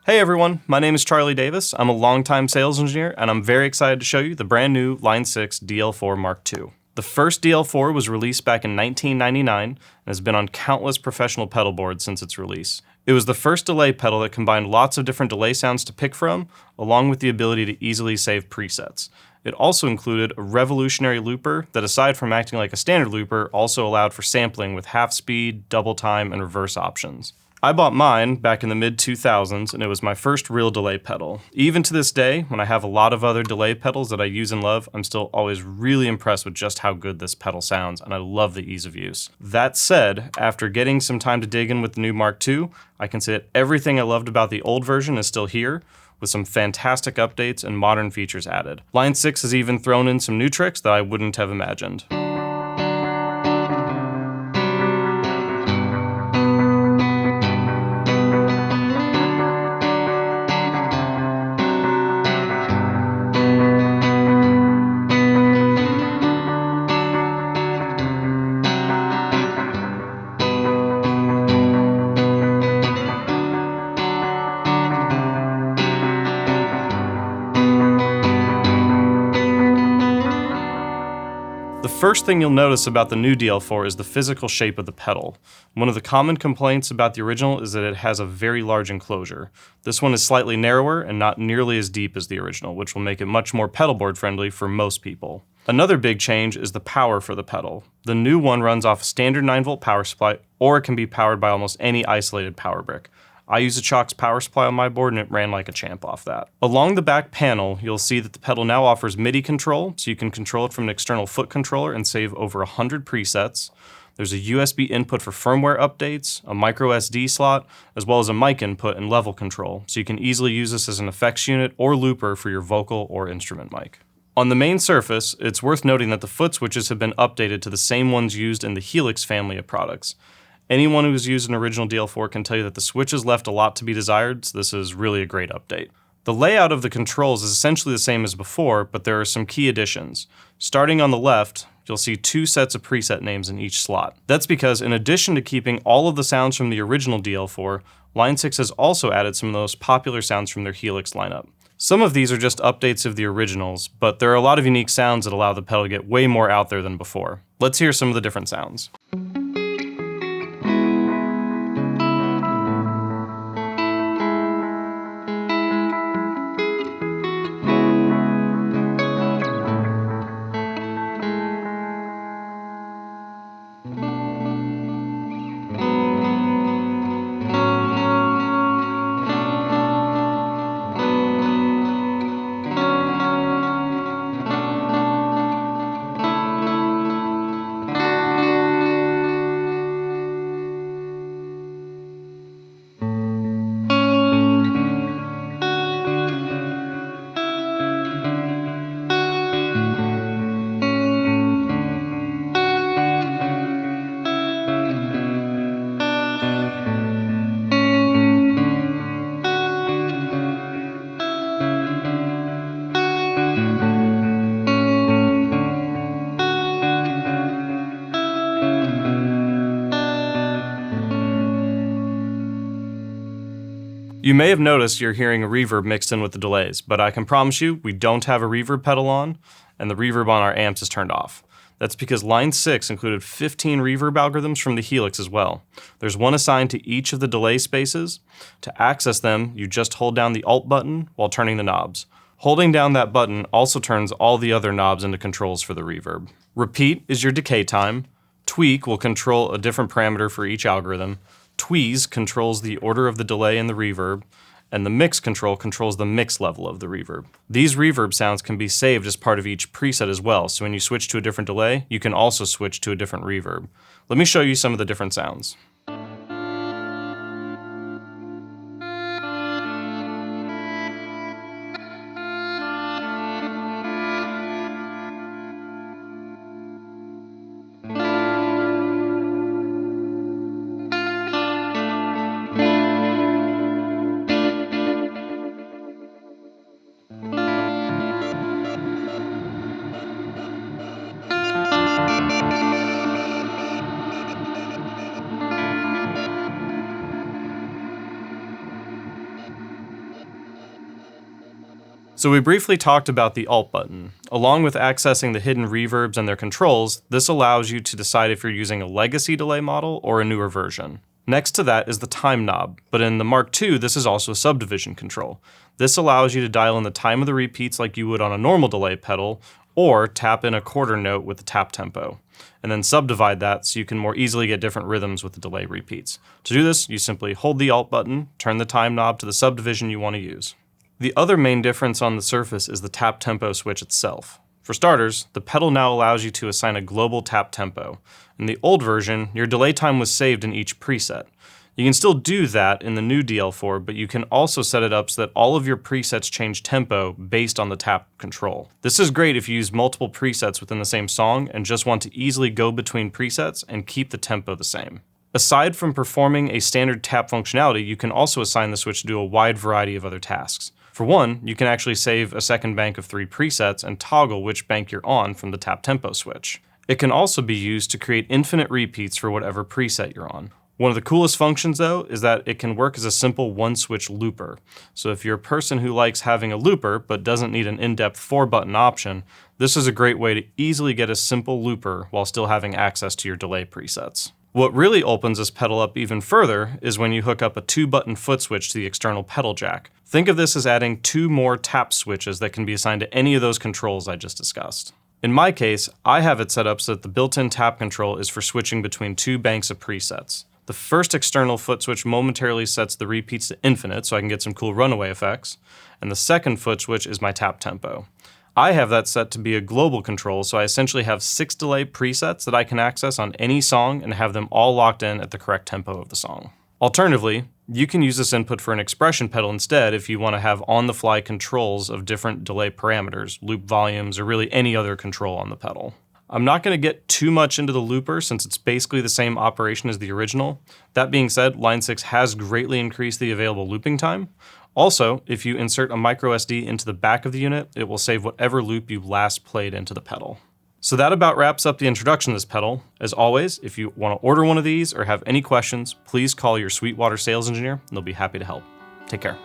Hey everyone, my name is Charlie Davis. I'm a longtime sales engineer, and I'm very excited to show you the brand new Line 6 DL4 Mark II. The first DL4 was released back in 1999 and has been on countless professional pedal boards since its release. It was the first delay pedal that combined lots of different delay sounds to pick from, along with the ability to easily save presets. It also included a revolutionary looper that, aside from acting like a standard looper, also allowed for sampling with half speed, double time, and reverse options. I bought mine back in the mid-2000s, and it was my first real delay pedal. Even to this day, when I have a lot of other delay pedals that I use and love, I'm still always really impressed with just how good this pedal sounds, and I love the ease of use. That said, after getting some time to dig in with the new Mark II, I can say that everything I loved about the old version is still here, with some fantastic updates and modern features added. Line 6 has even thrown in some new tricks that I wouldn't have imagined. The first thing you'll notice about the new DL4 is the physical shape of the pedal. One of the common complaints about the original is that it has a very large enclosure. This one is slightly narrower and not nearly as deep as the original, which will make it much more pedalboard friendly for most people. Another big change is the power for the pedal. The new one runs off a standard 9-volt power supply, or it can be powered by almost any isolated power brick. I use a Chox power supply on my board, and it ran like a champ off that. Along the back panel, you'll see that the pedal now offers MIDI control, so you can control it from an external foot controller and save over 100 presets. There's a USB input for firmware updates, a microSD slot, as well as a mic input and level control, so you can easily use this as an effects unit or looper for your vocal or instrument mic. On the main surface, it's worth noting that the foot switches have been updated to the same ones used in the Helix family of products. Anyone who's used an original DL4 can tell you that the switches left a lot to be desired, so this is really a great update. The layout of the controls is essentially the same as before, but there are some key additions. Starting on the left, you'll see 2 sets of preset names in each slot. That's because in addition to keeping all of the sounds from the original DL4, Line 6 has also added some of the most popular sounds from their Helix lineup. Some of these are just updates of the originals, but there are a lot of unique sounds that allow the pedal to get way more out there than before. Let's hear some of the different sounds. You may have noticed you're hearing a reverb mixed in with the delays, but I can promise you we don't have a reverb pedal on, and the reverb on our amps is turned off. That's because Line 6 included 15 reverb algorithms from the Helix as well. There's one assigned to each of the delay spaces. To access them, you just hold down the Alt button while turning the knobs. Holding down that button also turns all the other knobs into controls for the reverb. Repeat is your decay time. Tweak will control a different parameter for each algorithm. Tweeze controls the order of the delay and the reverb, and the mix control controls the mix level of the reverb. These reverb sounds can be saved as part of each preset as well, so when you switch to a different delay, you can also switch to a different reverb. Let me show you some of the different sounds. So we briefly talked about the Alt button. Along with accessing the hidden reverbs and their controls, this allows you to decide if you're using a legacy delay model or a newer version. Next to that is the time knob, but in the Mark II, this is also a subdivision control. This allows you to dial in the time of the repeats like you would on a normal delay pedal, or tap in a quarter note with the tap tempo, and then subdivide that so you can more easily get different rhythms with the delay repeats. To do this, you simply hold the Alt button, turn the time knob to the subdivision you want to use. The other main difference on the surface is the tap tempo switch itself. For starters, the pedal now allows you to assign a global tap tempo. In the old version, your delay time was saved in each preset. You can still do that in the new DL4, but you can also set it up so that all of your presets change tempo based on the tap control. This is great if you use multiple presets within the same song and just want to easily go between presets and keep the tempo the same. Aside from performing a standard tap functionality, you can also assign the switch to do a wide variety of other tasks. For one, you can actually save a second bank of 3 presets and toggle which bank you're on from the tap tempo switch. It can also be used to create infinite repeats for whatever preset you're on. One of the coolest functions though is that it can work as a simple one-switch looper. So if you're a person who likes having a looper but doesn't need an in-depth 4-button option, this is a great way to easily get a simple looper while still having access to your delay presets. What really opens this pedal up even further is when you hook up a 2-button foot switch to the external pedal jack. Think of this as adding 2 more tap switches that can be assigned to any of those controls I just discussed. In my case, I have it set up so that the built-in tap control is for switching between 2 banks of presets. The first external foot switch momentarily sets the repeats to infinite so I can get some cool runaway effects, and the second foot switch is my tap tempo. I have that set to be a global control, so I essentially have 6 delay presets that I can access on any song and have them all locked in at the correct tempo of the song. Alternatively, you can use this input for an expression pedal instead if you want to have on-the-fly controls of different delay parameters, loop volumes, or really any other control on the pedal. I'm not going to get too much into the looper since it's basically the same operation as the original. That being said, Line 6 has greatly increased the available looping time. Also, if you insert a microSD into the back of the unit, it will save whatever loop you last played into the pedal. So that about wraps up the introduction to this pedal. As always, if you want to order one of these or have any questions, please call your Sweetwater sales engineer and they'll be happy to help. Take care.